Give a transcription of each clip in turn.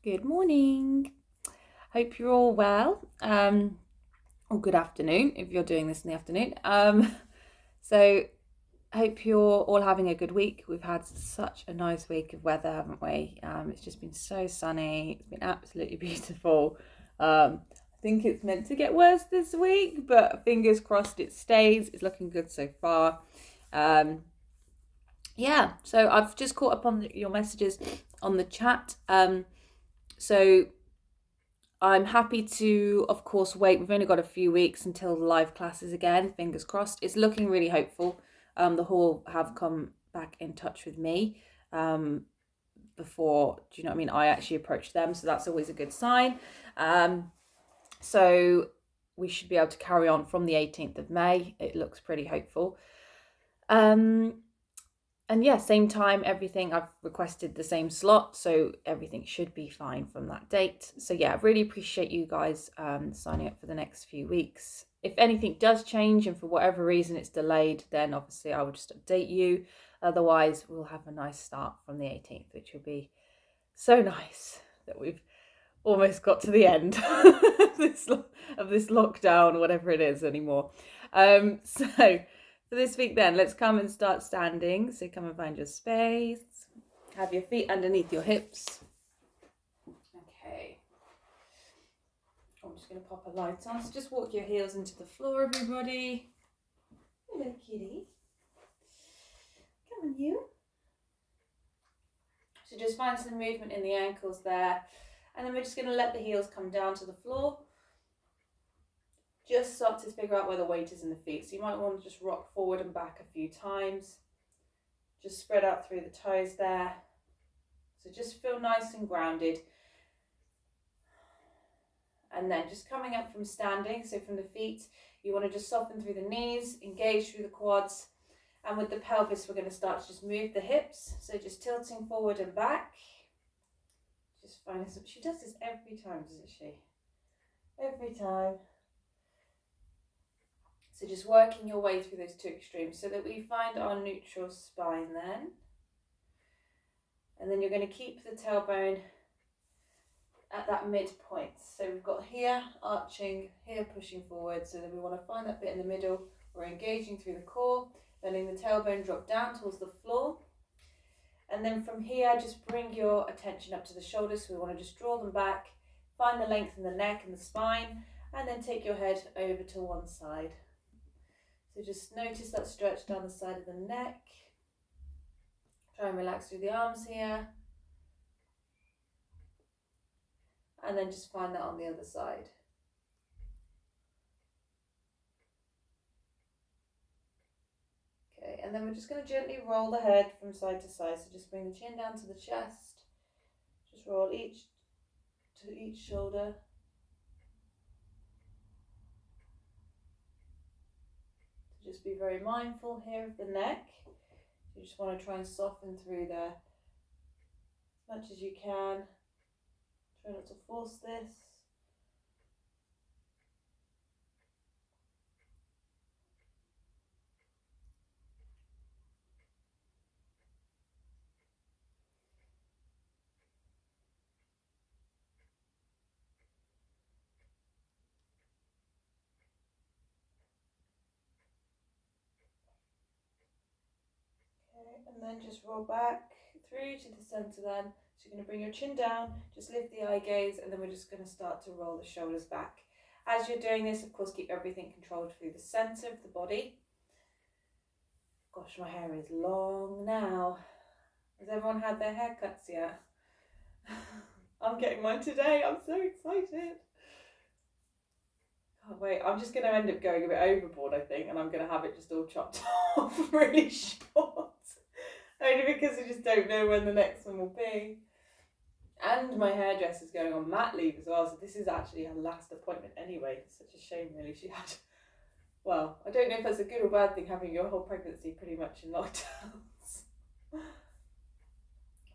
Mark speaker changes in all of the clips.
Speaker 1: Good morning. Hope you're all well. Or good afternoon if you're doing this in the afternoon. So hope you're all having a good week. We've had such a nice week of weather, haven't we? It's just been so sunny. It's been absolutely beautiful. I think it's meant to get worse this week, but fingers crossed it stays. It's looking good so far. Yeah, so I've just caught up on your messages on the chat. So I'm happy to, of course, wait. We've only got a few weeks until the live classes again. Fingers crossed. It's looking really hopeful. The hall have come back in touch with me before, do you know what I mean? I actually approached them, so that's always a good sign. So we should be able to carry on from the 18th of May. It looks pretty hopeful. And yeah, same time, everything. I've requested the same slot, so everything should be fine from that date. So yeah, I really appreciate you guys signing up for the next few weeks. If anything does change and for whatever reason it's delayed, then obviously I will just update you. Otherwise, we'll have a nice start from the 18th, which will be so nice that we've almost got to the end of this lockdown, whatever it is anymore. So for this week then, let's come and start standing. So come and find your space. Have your feet underneath your hips. Okay. I'm just going to pop a light on. So just walk your heels into the floor, everybody. Hello, kitty. Come on, you. So just find some movement in the ankles there. And then we're just going to let the heels come down to the floor. Just start to figure out where the weight is in the feet. So you might want to just rock forward and back a few times. Just spread out through the toes there. So just feel nice and grounded. And then just coming up from standing, so from the feet, you want to just soften through the knees, engage through the quads. And with the pelvis, we're going to start to just move the hips. So just tilting forward and back. Just finding some, she does this every time, doesn't she? Every time. So just working your way through those two extremes so that we find our neutral spine then. And then you're going to keep the tailbone at that midpoint. So we've got here arching, here pushing forward, so that we want to find that bit in the middle. We're engaging through the core, letting the tailbone drop down towards the floor. And then from here, just bring your attention up to the shoulders. So we want to just draw them back, find the length in the neck and the spine, and then take your head over to one side. So just notice that stretch down the side of the neck. Try and relax through the arms here. And then just find that on the other side. Okay, and then we're just going to gently roll the head from side to side. So just bring the chin down to the chest. Just roll to each shoulder. Just be very mindful here of the neck. You just want to try and soften through there as much as you can. Try not to force this. Okay, and then just roll back through to the center then. So you're going to bring your chin down, just lift the eye gaze, and then we're just going to start to roll the shoulders back. As you're doing this, of course, keep everything controlled through the center of the body. Gosh, my hair is long now. Has everyone had their haircuts yet? I'm getting mine today. I'm so excited. Can't wait. I'm just going to end up going a bit overboard, I think, and I'm going to have it just all chopped off really short. Only because I just don't know when the next one will be. And my hairdresser's going on mat leave as well, so this is actually her last appointment anyway. It's such a shame, really. She had, well, I don't know if that's a good or bad thing, having your whole pregnancy pretty much in lockdowns.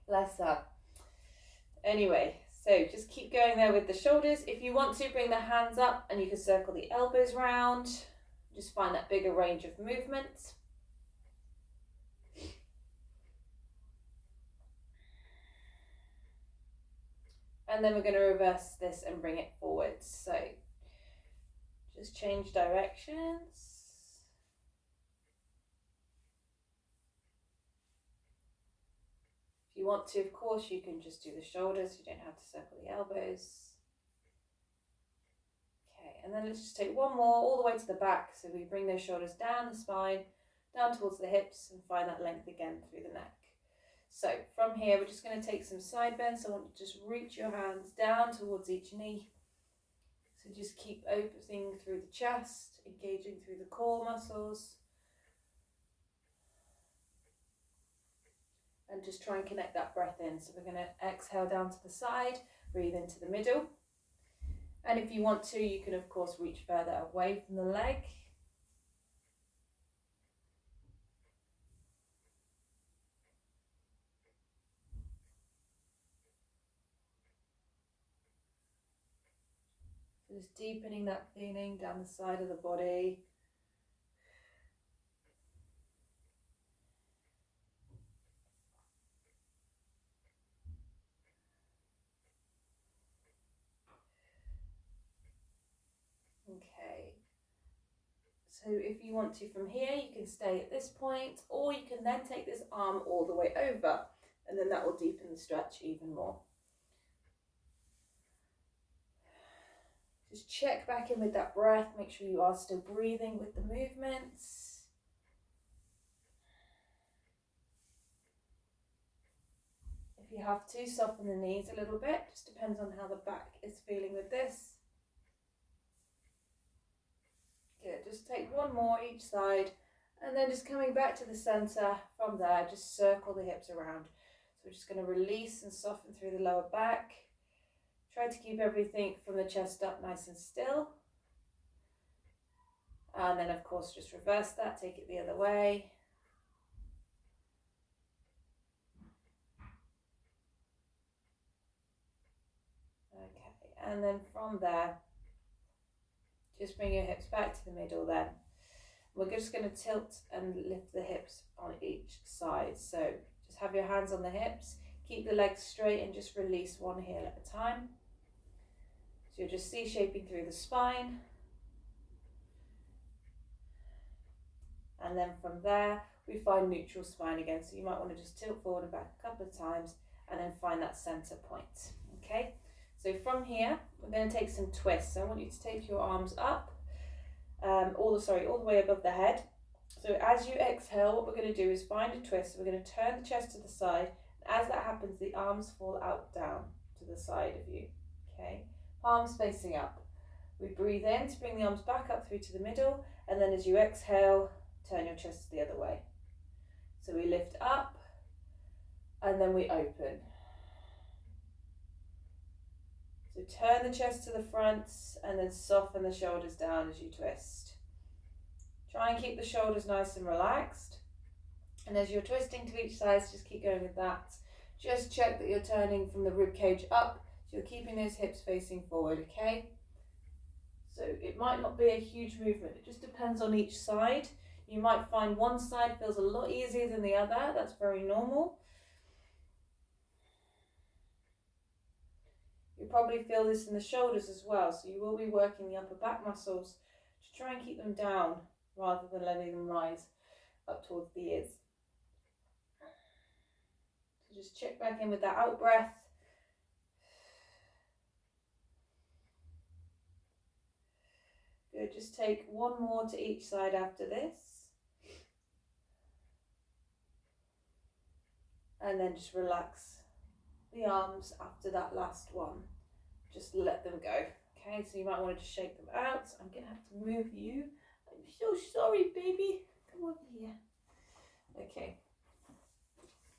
Speaker 1: Bless her. Anyway, so just keep going there with the shoulders. If you want to, bring the hands up and you can circle the elbows round. Just find that bigger range of movement. And then we're going to reverse this and bring it forward. So just change directions. If you want to, of course, you can just do the shoulders. You don't have to circle the elbows. Okay, and then let's just take one more all the way to the back. So we bring those shoulders down the spine, down towards the hips, and find that length again through the neck. So from here, we're just going to take some side bends. So I want you to just reach your hands down towards each knee. So just keep opening through the chest, engaging through the core muscles. And just try and connect that breath in. So we're going to exhale down to the side, breathe into the middle. And if you want to, you can of course reach further away from the leg. So just deepening that feeling down the side of the body. Okay. So if you want to from here, you can stay at this point, or you can then take this arm all the way over, and then that will deepen the stretch even more. Just check back in with that breath, make sure you are still breathing with the movements. If you have to, soften the knees a little bit, just depends on how the back is feeling with this. Good, just take one more each side, and then just coming back to the center from there, just circle the hips around. So we're just going to release and soften through the lower back. Try to keep everything from the chest up nice and still. And then of course just reverse that, take it the other way. Okay, and then from there, just bring your hips back to the middle then. We're just going to tilt and lift the hips on each side. So just have your hands on the hips, keep the legs straight and just release one heel at a time. So you're just C-shaping through the spine. And then from there, we find neutral spine again. So you might want to just tilt forward and back a couple of times and then find that center point. Okay, so from here, we're going to take some twists. So I want you to take your arms up, all the way above the head. So as you exhale, what we're going to do is find a twist. So we're going to turn the chest to the side. As that happens, the arms fall out down to the side of you. Okay, palms facing up. We breathe in to bring the arms back up through to the middle, and then as you exhale, turn your chest the other way. So we lift up, and then we open. So turn the chest to the front, and then soften the shoulders down as you twist. Try and keep the shoulders nice and relaxed. And as you're twisting to each side, just keep going with that. Just check that you're turning from the rib cage up, so you're keeping those hips facing forward, okay? So it might not be a huge movement, it just depends on each side. You might find one side feels a lot easier than the other, that's very normal. You probably feel this in the shoulders as well, so you will be working the upper back muscles to try and keep them down rather than letting them rise up towards the ears. So just check back in with that out breath. Good, just take one more to each side after this. And then just relax the arms after that last one. Just let them go. Okay, so you might want to just shake them out. I'm going to have to move you. I'm so sorry, baby. Come over here. Okay.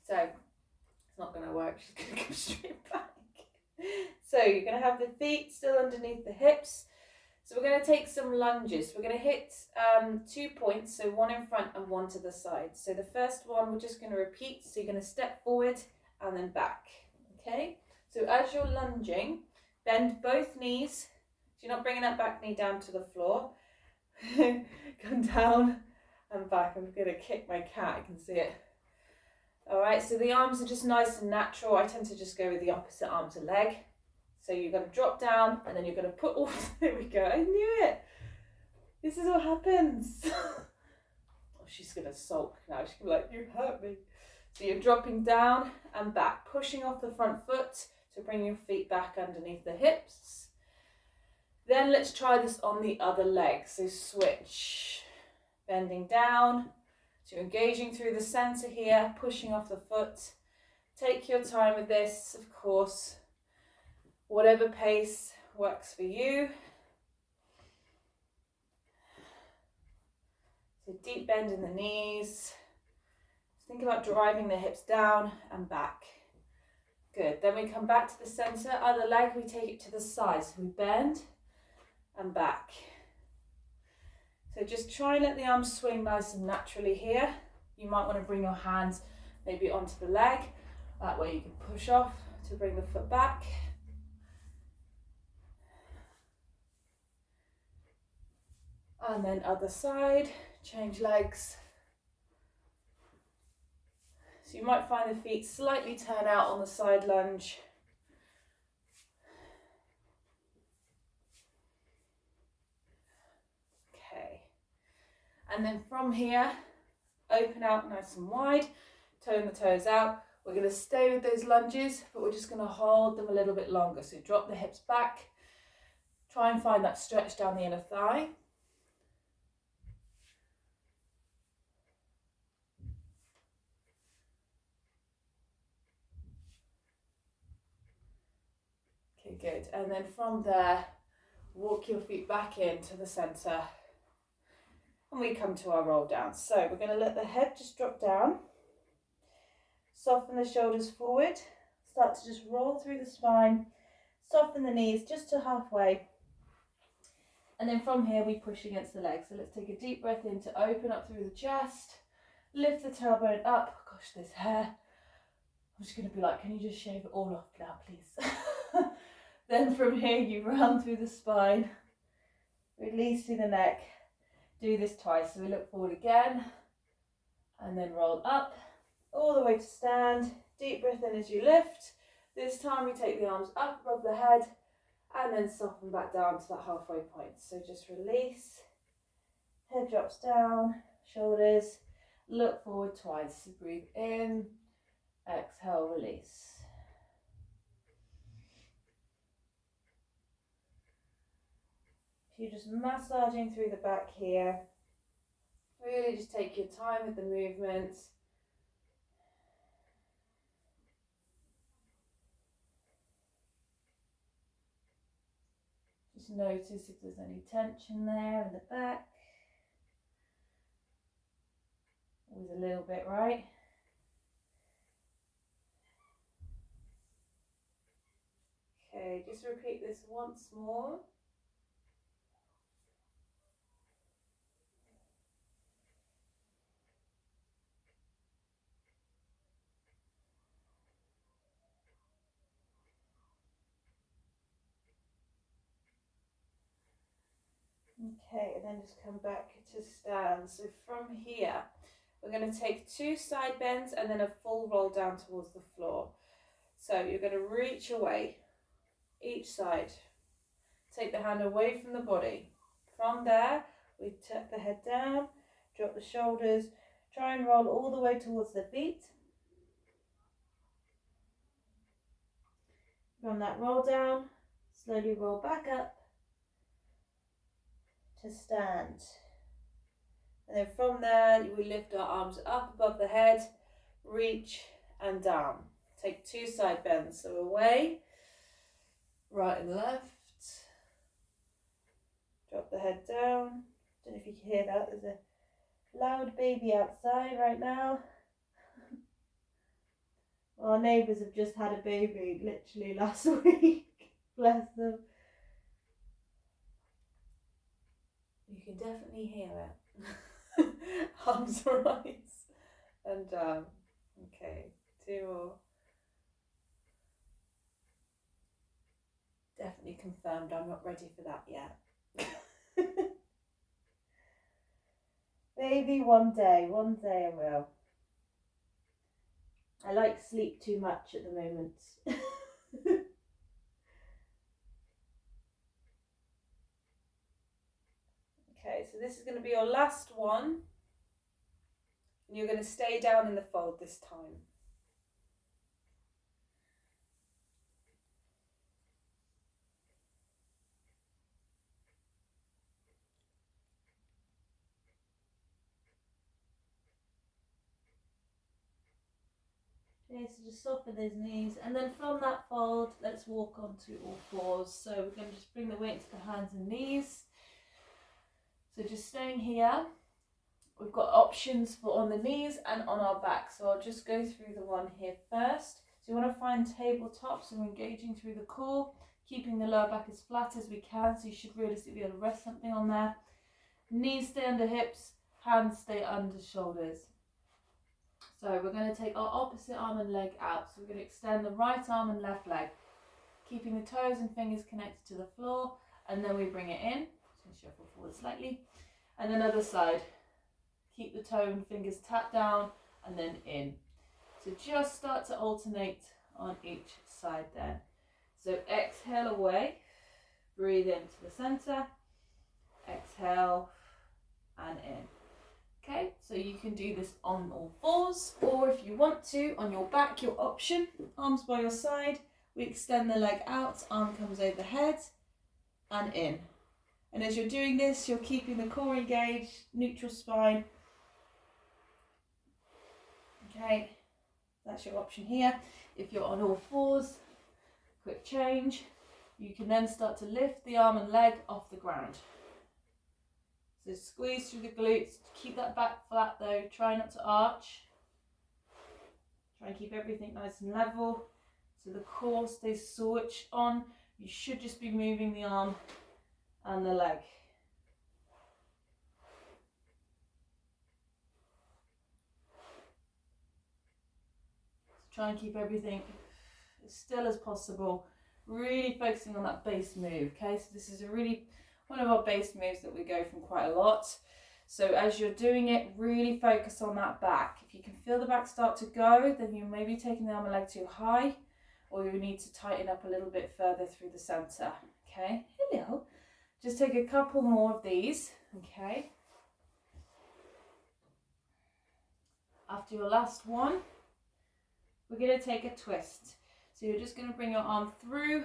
Speaker 1: So, it's not going to work. She's going to go straight back. So, you're going to have the feet still underneath the hips. So, we're going to take some lunges. We're going to hit 2 points. So, one in front and one to the side. So, the first one, we're just going to repeat. So, you're going to step forward and then back. Okay. So, as you're lunging, bend both knees. So you're not bringing that back knee down to the floor. Come down and back. I'm going to kick my cat. I can see it. All right, so the arms are just nice and natural. I tend to just go with the opposite arm to leg. So you're going to drop down and then you're going to put all, there we go, I knew it. This is what happens. Oh, she's going to sulk now. She's going to be like, you hurt me. So you're dropping down and back, pushing off the front foot to bring your feet back underneath the hips. Then let's try this on the other leg. So switch, bending down. So you're engaging through the center here, pushing off the foot. Take your time with this, of course. Whatever pace works for you. So deep bend in the knees. Think about driving the hips down and back. Good. Then we come back to the center. Other leg, we take it to the side. So we bend and back. So just try and let the arms swing nice and naturally here. You might want to bring your hands maybe onto the leg. That way you can push off to bring the foot back. And then other side, change legs. So you might find the feet slightly turn out on the side lunge. Okay. And then from here, open out nice and wide, tone the toes out. We're going to stay with those lunges, but we're just going to hold them a little bit longer. So drop the hips back. Try and find that stretch down the inner thigh. Okay, good. And then from there, walk your feet back into the center. And we come to our roll down. So we're going to let the head just drop down. Soften the shoulders forward. Start to just roll through the spine. Soften the knees just to halfway. And then from here, we push against the legs. So let's take a deep breath in to open up through the chest. Lift the tailbone up. Gosh, this hair. I'm just going to be like, can you just shave it all off now, please? Then from here, you round through the spine. Release through the neck. Do this twice. So we look forward again. And then roll up. All the way to stand. Deep breath in as you lift. This time we take the arms up above the head. And then soften back down to that halfway point. So just release. Head drops down. Shoulders. Look forward twice. So breathe in. Exhale, release. You're just massaging through the back here. Really just take your time with the movements. Just notice if there's any tension there in the back. Always a little bit, right? Okay, just repeat this once more. Okay, and then just come back to stand. So from here, we're going to take 2 side bends and then a full roll down towards the floor. So you're going to reach away each side. Take the hand away from the body. From there, we tuck the head down, drop the shoulders, try and roll all the way towards the feet. From that roll down, slowly roll back up to stand. And then from there, we lift our arms up above the head, reach and down. Take 2 side bends, so away, right and left. Drop the head down. Don't know if you can hear that, there's a loud baby outside right now. Our neighbours have just had a baby literally last week. Bless them. You can definitely hear it. Arms rise and down. Okay, 2 more. Definitely confirmed I'm not ready for that yet. Maybe one day I will. I like sleep too much at the moment. this is going to be your last one. And you're going to stay down in the fold this time. Okay, so just soften those knees, and then from that fold, let's walk onto all fours. So we're going to just bring the weight to the hands and knees. So just staying here. We've got options for on the knees and on our back. So I'll just go through the one here first. So you want to find tabletop, so we're engaging through the core, keeping the lower back as flat as we can. So you should realistically be able to rest something on there. Knees stay under hips, hands stay under shoulders. So we're going to take our opposite arm and leg out. So we're going to extend the right arm and left leg, keeping the toes and fingers connected to the floor, and then we bring it in. So shuffle forward slightly, and then other side. Keep the toe and fingers tapped down and then in. So just start to alternate on each side then. So exhale away, breathe into the center, exhale and in. Okay, so you can do this on all fours, or if you want to, on your back, your option, arms by your side. We extend the leg out, arm comes over the head and in. And as you're doing this, you're keeping the core engaged, neutral spine. Okay, that's your option here. If you're on all fours, quick change. You can then start to lift the arm and leg off the ground. So squeeze through the glutes, keep that back flat though, try not to arch. Try and keep everything nice and level so the core stays switched on. You should just be moving the arm and the leg. So try and keep everything as still as possible, really focusing on that base move. Okay, so this is one of our base moves that we go from quite a lot. So as you're doing it, really focus on that back. If you can feel the back start to go, then you may be taking the arm and leg too high, or you need to tighten up a little bit further through the center. Okay, hello. Just take a couple more of these. Okay. After your last one, we're going to take a twist. So you're just going to bring your arm through,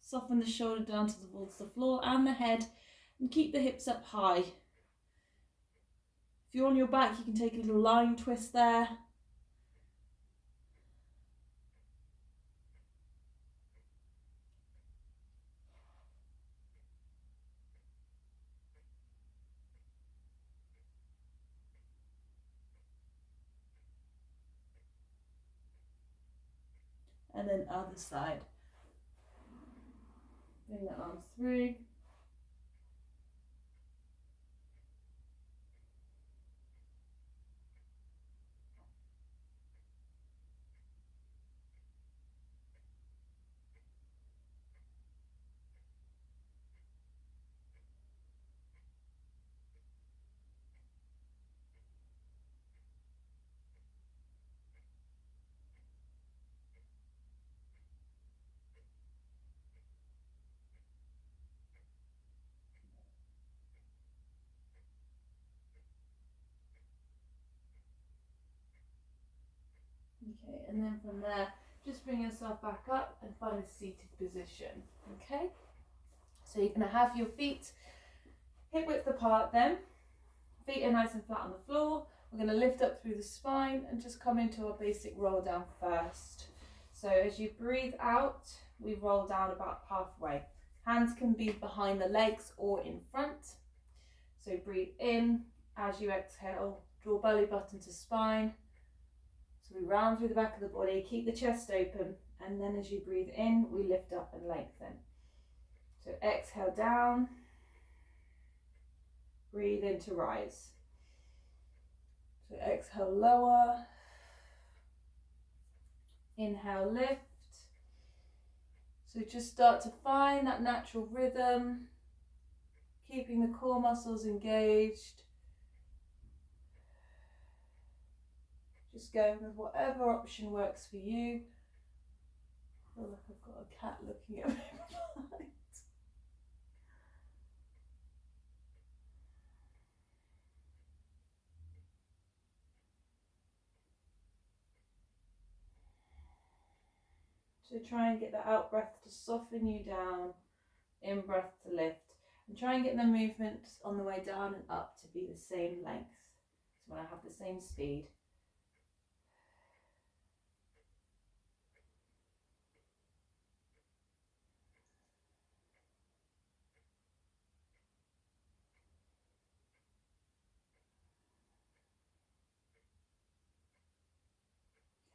Speaker 1: soften the shoulder down towards the floor and the head, and keep the hips up high. If you're on your back, you can take a little line twist there. And then other side. Bring the arms through. Okay, and then from there, just bring yourself back up and find a seated position. Okay, so you're going to have your feet hip width apart then. Feet are nice and flat on the floor. We're going to lift up through the spine and just come into our basic roll down first. So as you breathe out, we roll down about halfway. Hands can be behind the legs or in front. So breathe in. As you exhale, draw belly button to spine. So we round through the back of the body, keep the chest open, and then as you breathe in, we lift up and lengthen. So exhale down, breathe in to rise. So exhale lower, inhale lift. So just start to find that natural rhythm, keeping the core muscles engaged. Just going with whatever option works for you. I feel like I've got a cat looking at me. So try and get the out breath to soften you down, in breath to lift. And try and get the movement on the way down and up to be the same length. So when I have the same speed.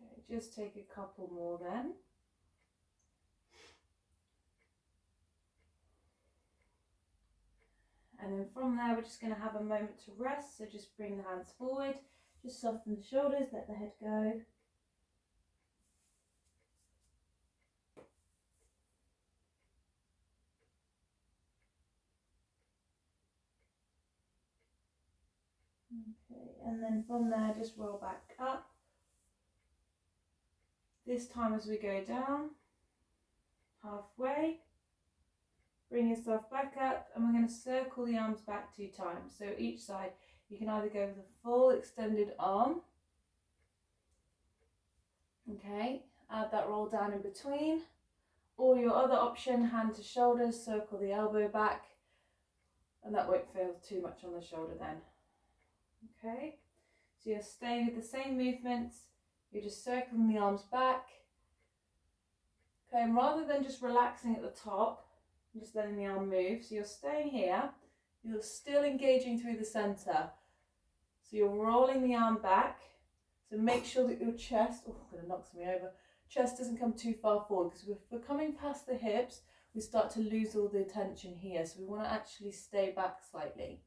Speaker 1: Okay, just take a couple more then. And then from there, we're just going to have a moment to rest. So just bring the hands forward, just soften the shoulders, let the head go. Okay, and then from there, just roll back up. This time as we go down, halfway, bring yourself back up, and we're going to circle the arms back 2 times. So each side, you can either go with a full extended arm. Okay, add that roll down in between. Or your other option, hand to shoulders, circle the elbow back, and that won't feel too much on the shoulder then. Okay, so you're staying with the same movements, you're just circling the arms back. Okay, and rather than just relaxing at the top, just letting the arm move, so you're staying here, you're still engaging through the center. So you're rolling the arm back, so make sure that your chest, oh, that knocks me over, chest doesn't come too far forward, because if we're coming past the hips, we start to lose all the tension here, so we want to actually stay back slightly.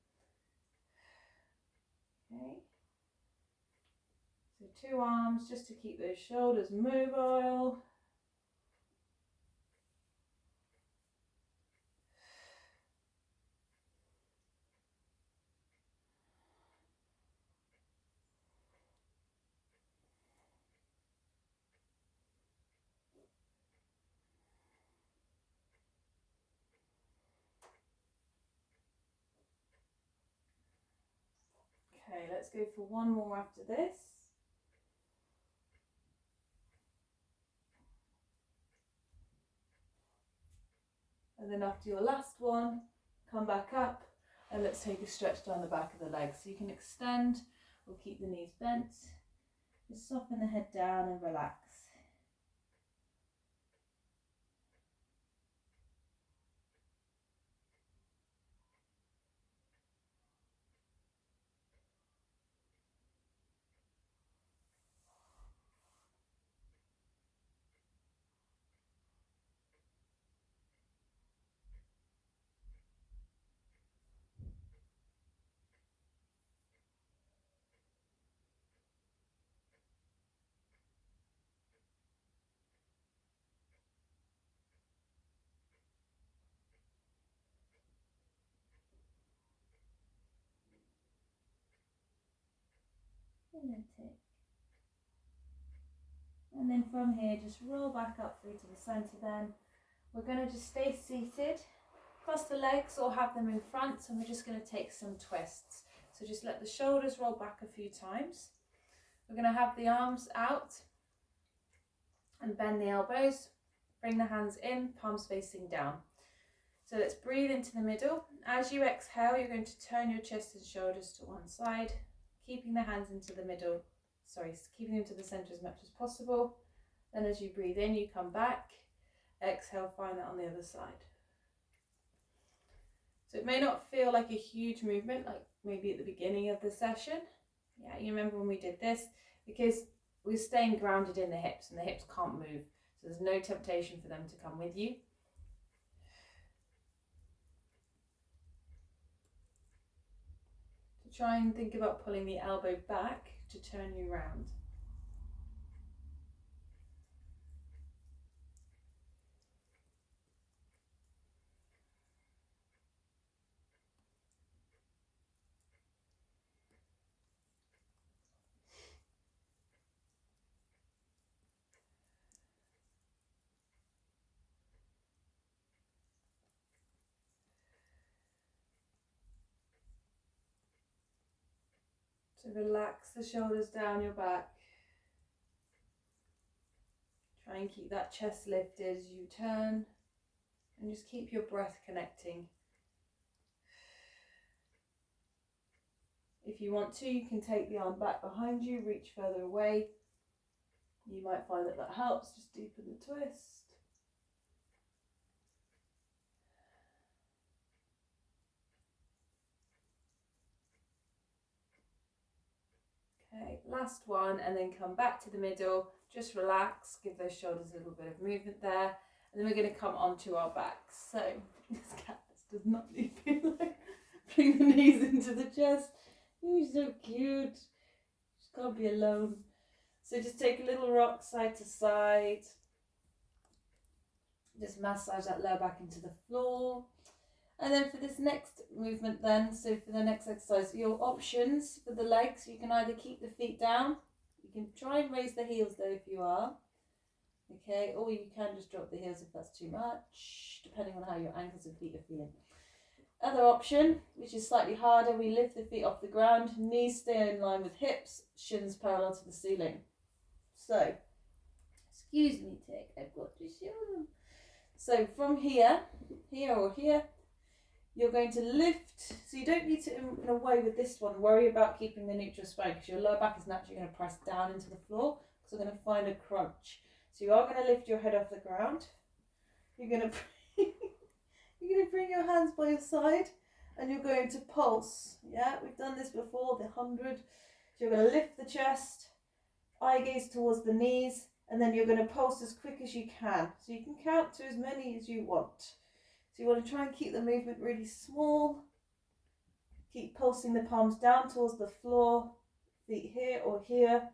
Speaker 1: Okay, so 2 arms just to keep those shoulders mobile. Okay, let's go for one more after this. And then after your last one, come back up and let's take a stretch down the back of the legs. So you can extend or keep the knees bent. Just soften the head down and relax. And then take. And then from here, just roll back up through to the center then. We're going to just stay seated, cross the legs or have them in front, and we're just going to take some twists. So just let the shoulders roll back a few times. We're going to have the arms out and bend the elbows. Bring the hands in, palms facing down. So let's breathe into the middle. As you exhale, you're going to turn your chest and shoulders to one side, keeping the hands into the middle, keeping them to the center as much as possible. Then as you breathe in, you come back. Exhale, find that on the other side. So it may not feel like a huge movement, like maybe at the beginning of the session. Yeah, you remember when we did this? Because we're staying grounded in the hips and the hips can't move. So there's no temptation for them to come with you. So try and think about pulling the elbow back to turn you round. So relax the shoulders down your back. Try and keep that chest lifted as you turn, and just keep your breath connecting. If you want to, you can take the arm back behind you, reach further away. You might find that that helps, just deepen the twist. Okay, last one, and then come back to the middle. Just relax, give those shoulders a little bit of movement there. And then we're going to come onto our backs. So this cat does not leave me alone. Bring the knees into the chest. You're so cute. Just can't be alone. So just take a little rock side to side. Just massage that lower back into the floor. And then for this next movement then, so for the next exercise, your options for the legs, you can either keep the feet down, you can try and raise the heels though if you are, okay, or you can just drop the heels if that's too much, depending on how your ankles and feet are feeling. Other option, which is slightly harder, we lift the feet off the ground, knees stay in line with hips, shins parallel to the ceiling. So, excuse me, Tick, I've got to show them. So from here or here, you're going to lift, so you don't need to, in a way with this one, worry about keeping the neutral spine because your lower back is naturally going to press down into the floor because we're going to find a crunch. So you are going to lift your head off the ground. You're going to bring your hands by your side and you're going to pulse. Yeah, we've done this before, the 100. So you're going to lift the chest, eye gaze towards the knees, and then you're going to pulse as quick as you can. So you can count to as many as you want. So you want to try and keep the movement really small. Keep pulsing the palms down towards the floor, feet here or here.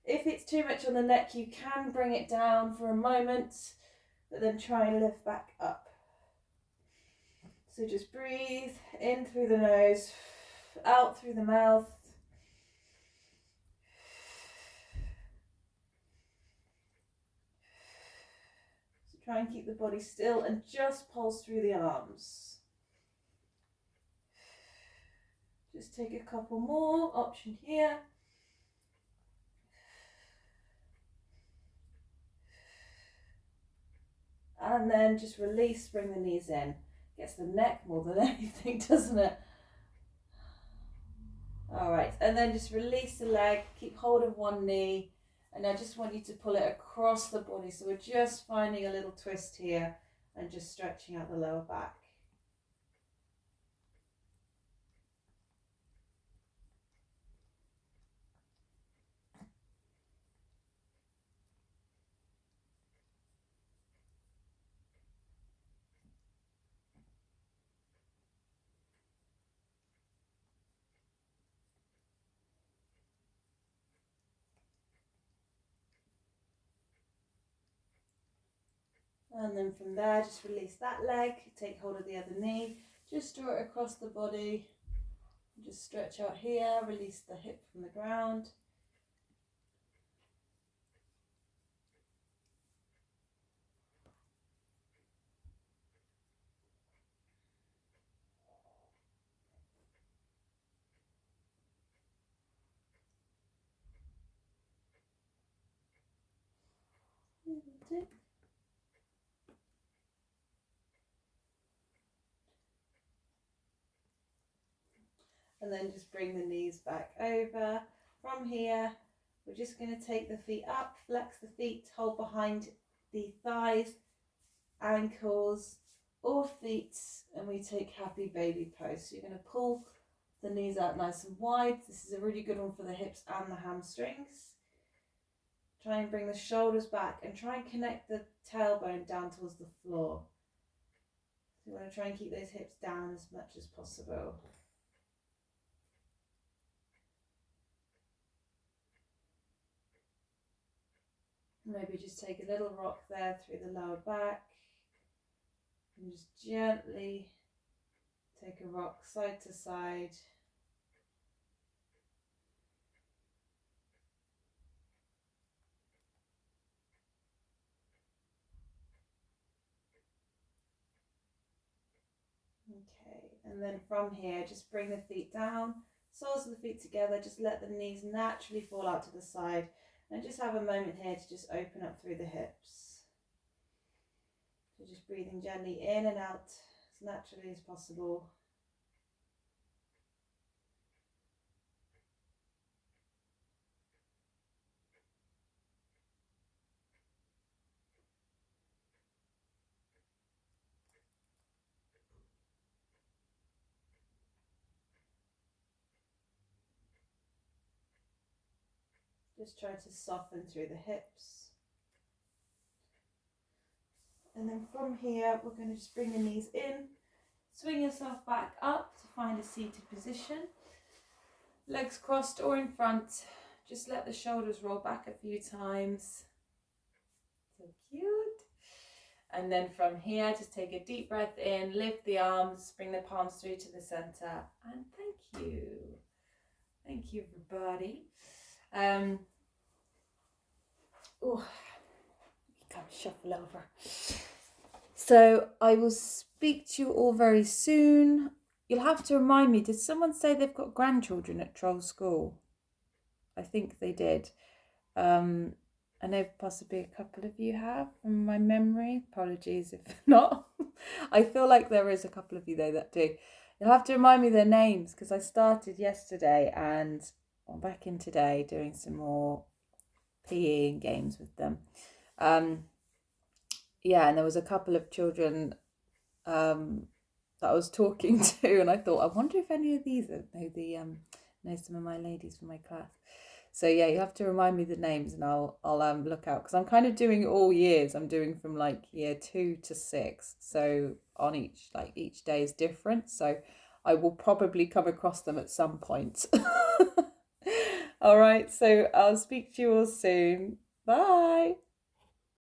Speaker 1: If it's too much on the neck, you can bring it down for a moment, but then try and lift back up. So just breathe in through the nose, out through the mouth. Try and keep the body still and just pulse through the arms. Just take a couple more. Option here. And then just release, bring the knees in. Gets the neck more than anything, doesn't it? All right, and then just release the leg, keep hold of one knee. And I just want you to pull it across the body. So we're just finding a little twist here and just stretching out the lower back. And then from there, just release that leg, take hold of the other knee, just draw it across the body. Just stretch out here, release the hip from the ground. And then just bring the knees back over. From here, we're just going to take the feet up, flex the feet, hold behind the thighs, ankles, or feet, and we take happy baby pose. So you're going to pull the knees out nice and wide. This is a really good one for the hips and the hamstrings. Try and bring the shoulders back and try and connect the tailbone down towards the floor. So you want to try and keep those hips down as much as possible. Maybe just take a little rock there through the lower back and just gently take a rock side to side. Okay, and then from here, just bring the feet down, soles of the feet together, just let the knees naturally fall out to the side And just have a moment here to just open up through the hips. So just breathing gently in and out as naturally as possible. Just try to soften through the hips. And then from here, we're going to just bring the knees in. Swing yourself back up to find a seated position. Legs crossed or in front. Just let the shoulders roll back a few times. So cute. And then from here, just take a deep breath in, lift the arms, bring the palms through to the center. And thank you. Thank you, everybody. Oh, you can shuffle over. So I will speak to you all very soon. You'll have to remind me, did someone say they've got grandchildren at Troll School? I think they did. I know possibly a couple of you have from my memory. Apologies if not. I feel like there is a couple of you though that do. You'll have to remind me their names because I started yesterday and I'm back in today doing some more PE and games with them. Yeah, and there was a couple of children that I was talking to, and I thought, I wonder if any of these know some of my ladies from my class. So yeah, you have to remind me the names, and I'll look out because I'm kind of doing all years. I'm doing from like year 2 to 6. So on each day is different. So I will probably come across them at some point. All right. So I'll speak to you all soon. Bye.